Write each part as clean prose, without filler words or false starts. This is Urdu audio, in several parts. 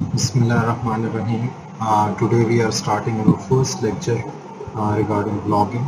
Bismillahirrahmanirrahim. Today we are starting our first lecture regarding blogging.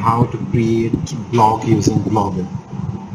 how to create blog using Blogger.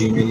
Gmail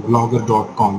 blogger.com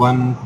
1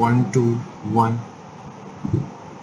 1 2 1.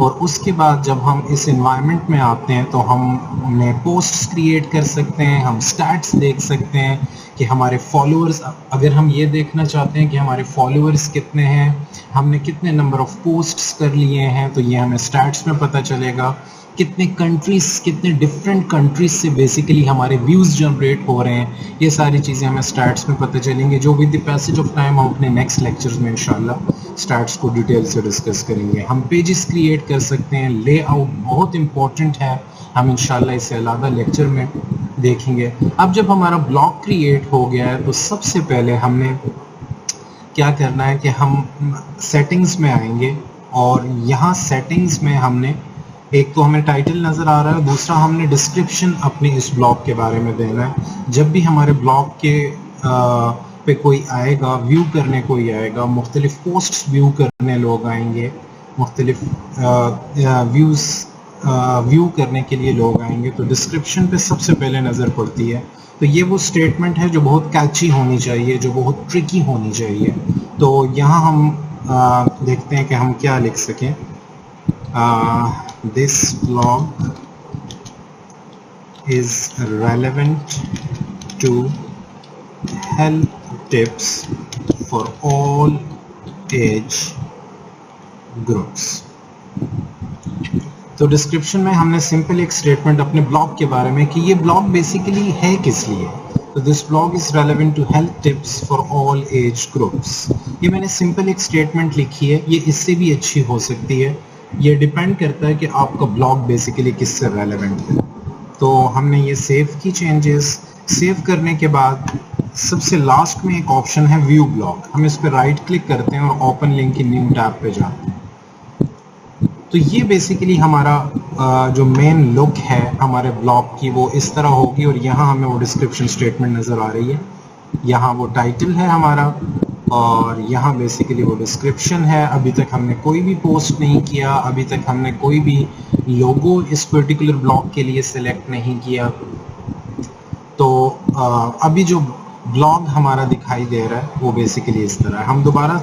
اور اس کے بعد جب ہم اس انوائرمنٹ میں آتے ہیں تو ہم نے پوسٹس کریٹ کر سکتے ہیں, ہم سٹیٹس دیکھ سکتے ہیں کہ ہمارے فالوورز, اگر ہم یہ دیکھنا چاہتے ہیں کہ ہمارے فالوورز کتنے ہیں, ہم نے کتنے نمبر آف پوسٹس کر لیے ہیں, تو یہ ہمیں سٹیٹس میں پتہ چلے گا. کتنے کنٹریز, کتنے ڈفرینٹ کنٹریز سے بیسیکلی ہمارے ویوز جنریٹ ہو رہے ہیں, یہ ساری چیزیں ہمیں سٹیٹس میں پتہ چلیں گے, جو with the passage of time ہم اپنے نیکسٹ لیکچرز میں انشاءاللہ سٹیٹس کو ڈیٹیل سے ڈسکس کریں گے. ہم پیجز کریٹ کر سکتے ہیں, لے آؤٹ بہت امپورٹنٹ ہے, ہم انشاءاللہ اسے علیحدہ لیکچر میں دیکھیں گے. اب جب ہمارا بلاگ کریٹ ہو گیا ہے تو سب سے پہلے ہم نے کیا کرنا ہے کہ ہم سیٹنگز میں آئیں گے, اور یہاں سیٹنگز میں ہم نے ایک تو ہمیں ٹائٹل نظر آ رہا ہے, دوسرا ہم نے ڈسکرپشن اپنے اس بلاگ کے بارے میں دینا ہے. جب بھی ہمارے بلاگ کے پہ کوئی آئے گا, ویو کرنے کوئی آئے گا, مختلف پوسٹس ویو کرنے لوگ آئیں گے, مختلف ویو کرنے کے لیے لوگ آئیں گے, تو ڈسکرپشن پہ سب سے پہلے نظر پڑتی ہے. تو یہ وہ اسٹیٹمنٹ ہے جو بہت کیچی ہونی چاہیے, جو بہت ٹرکی ہونی چاہیے. تو یہاں ہم دیکھتے ہیں کہ ہم کیا لکھ سکیں. This blog is relevant to health tips for all age groups. تو ڈسکرپشن میں ہم نے سمپل ایک اسٹیٹمنٹ اپنے بلاگ کے بارے میں کہ یہ بلاگ بیسیکلی ہے کس لیے. تو this blog is relevant to health tips for all age groups. یہ میں نے سمپل ایک اسٹیٹمنٹ لکھی ہے, یہ اس سے بھی اچھی ہو سکتی ہے, یہ ڈیپینڈ کرتا ہے کہ آپ کا بلاگ بیسیکلی کس سے ریلیونٹ ہے. تو ہم نے یہ سیو کی چینجز. سیو کرنے کے بعد سب سے لاسٹ میں ایک آپشن ہے ویو بلاگ, ہم اس پہ رائٹ کلک کرتے ہیں اور اوپن لنک کی نیو ٹیب پہ جاتے ہیں. تو یہ بیسیکلی ہمارا جو مین لک ہے ہمارے بلاگ کی وہ اس طرح ہوگی, اور یہاں ہمیں وہ ڈسکرپشن اسٹیٹمنٹ نظر آ رہی ہے. یہاں وہ ٹائٹل ہے ہمارا, اور یہاں بیسیکلی وہ ڈسکرپشن ہے. ابھی تک ہم نے کوئی بھی پوسٹ نہیں کیا, ابھی تک ہم نے کوئی بھی لوگو اس پرٹیکولر بلاگ کے لیے سلیکٹ نہیں کیا. تو ابھی جو بلاگ ہمارا دکھائی دے رہا ہے وہ بیسیکلی اس طرح ہے. ہم دوبارہ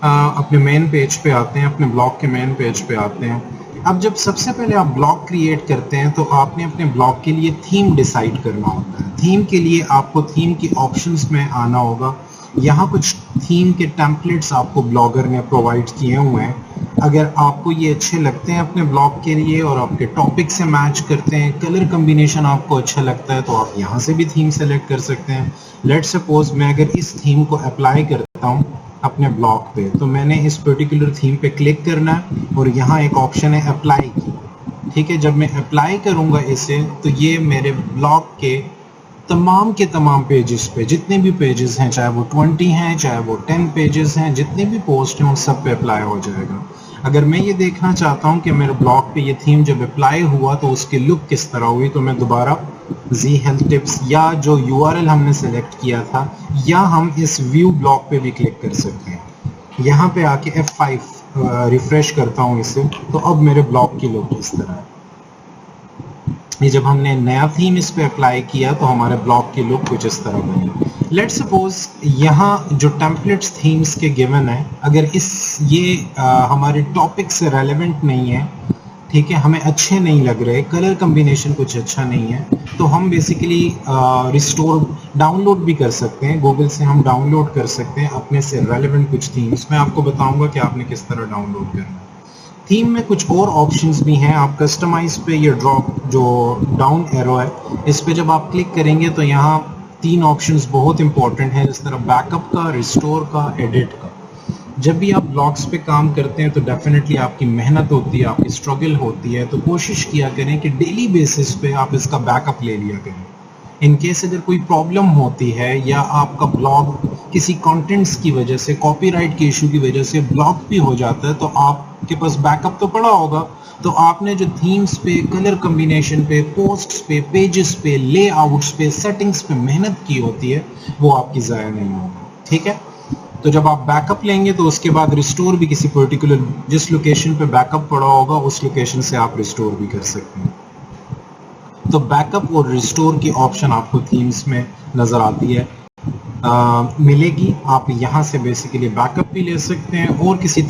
اپنے مین پیج پہ آتے ہیں, اپنے بلاگ کے مین پیج پہ آتے ہیں. اب جب سب سے پہلے آپ بلاگ کریٹ کرتے ہیں تو آپ نے اپنے بلاگ کے لیے تھیم ڈیسائیڈ کرنا ہوتا ہے. تھیم کے لیے آپ کو تھیم کی آپشنس میں آنا ہوگا. یہاں کچھ تھیم کے ٹیمپلیٹس آپ کو بلاگر نے پرووائڈ کیے ہوئے ہیں. اگر آپ کو یہ اچھے لگتے ہیں اپنے بلاگ کے لیے اور آپ کے ٹاپک سے میچ کرتے ہیں, کلر کمبینیشن آپ کو اچھا لگتا ہے, تو آپ یہاں سے بھی تھیم سلیکٹ کر سکتے ہیں. لیٹ سپوز میں اگر اس تھیم کو اپلائی کرتا ہوں اپنے بلاگ پہ, تو میں نے اس پرٹیکولر تھیم پہ کلک کرنا ہے, اور یہاں ایک آپشن ہے اپلائی کی. ٹھیک ہے, جب میں اپلائی کروں گا اسے تو یہ میرے بلاگ کے تمام کے تمام پیجز پہ, جتنے بھی پیجز ہیں, چاہے وہ 20 ہیں, چاہے وہ 10 پیجز ہیں, جتنے بھی پوسٹ ہیں ان سب پہ اپلائی ہو جائے گا. اگر میں یہ دیکھنا چاہتا ہوں کہ میرے بلاگ پہ یہ تھیم جب اپلائی ہوا تو اس کی لک کس طرح ہوئی, تو میں دوبارہ زی ہیلتھ ٹپس یا جو URL ہم نے سلیکٹ کیا تھا, یا ہم اس ویو بلاگ پہ بھی کلک کر سکتے ہیں. یہاں پہ آ کے F5 ریفریش کرتا ہوں اسے, تو اب میرے بلاگ کی لک اس طرح ہے. یہ جب ہم نے نیا تھیم اس پہ اپلائی کیا تو ہمارے بلاگ کی لک کچھ اس طرح بنی. لیٹ سپوز یہاں جو ٹیمپلیٹس تھیمز کے گیون ہیں, اگر یہ ہمارے ٹاپک سے ریلیونٹ نہیں ہے, ٹھیک ہے, ہمیں اچھے نہیں لگ رہے, کلر کمبینیشن کچھ اچھا نہیں ہے, تو ہم بیسیکلی ریسٹور ڈاؤن لوڈ بھی کر سکتے ہیں. گوگل سے ہم ڈاؤن لوڈ کر سکتے ہیں اپنے سے ریلیونٹ کچھ تھیمز. میں آپ کو بتاؤں گا کہ آپ نے کس طرح ڈاؤن لوڈ کرنا ہے. تھیم میں کچھ اور آپشنز بھی ہیں. آپ کسٹمائز پہ یہ ڈراپ جو ڈاؤن ایرو ہے, اس پہ جب آپ کلک کریں گے تو یہاں 3 آپشنز بہت امپورٹنٹ ہیں, جس طرح بیک اپ کا, ریسٹور کا, ایڈٹ کا. جب بھی آپ بلاگس پہ کام کرتے ہیں تو ڈیفینیٹلی آپ کی محنت ہوتی ہے, آپ کی اسٹرگل ہوتی ہے, تو کوشش کیا کریں کہ ڈیلی بیسس پہ آپ اس کا بیک اپ لے لیا کریں. ان کیس اگر کوئی پرابلم ہوتی ہے یا آپ کا بلاگ کسی کانٹینٹس کی وجہ سے, کاپی رائٹ کے ایشو کی وجہ سے بلاک بھی ہو جاتا ہے, تو آپ کے پاس بیک اپ تو پڑا ہوگا, تو آپ نے جو تھیمز پہ, کلر کمبینیشن پہ, پوسٹس پہ, پیجز پہ, لے آؤٹس پہ, سیٹنگز پہ محنت کی ہوتی ہے, وہ آپ کی ضائع نہیں ہوگی. ٹھیک ہے, تو جب آپ بیک اپ لیں گے تو اس کے بعد ریسٹور بھی کسی پرٹیکولر جس لوکیشن پہ بیک اپ پڑا ہوگا اس لوکیشن سے آپ ریسٹور بھی کر سکتے ہیں. تو بیک اپ اور ریسٹور کی آپشن آپ کو تھیمز میں نظر آتی ہے, ملے گی. آپ یہاں سے بیسیکلی بیک اپ بھی لے سکتے ہیں اور کسی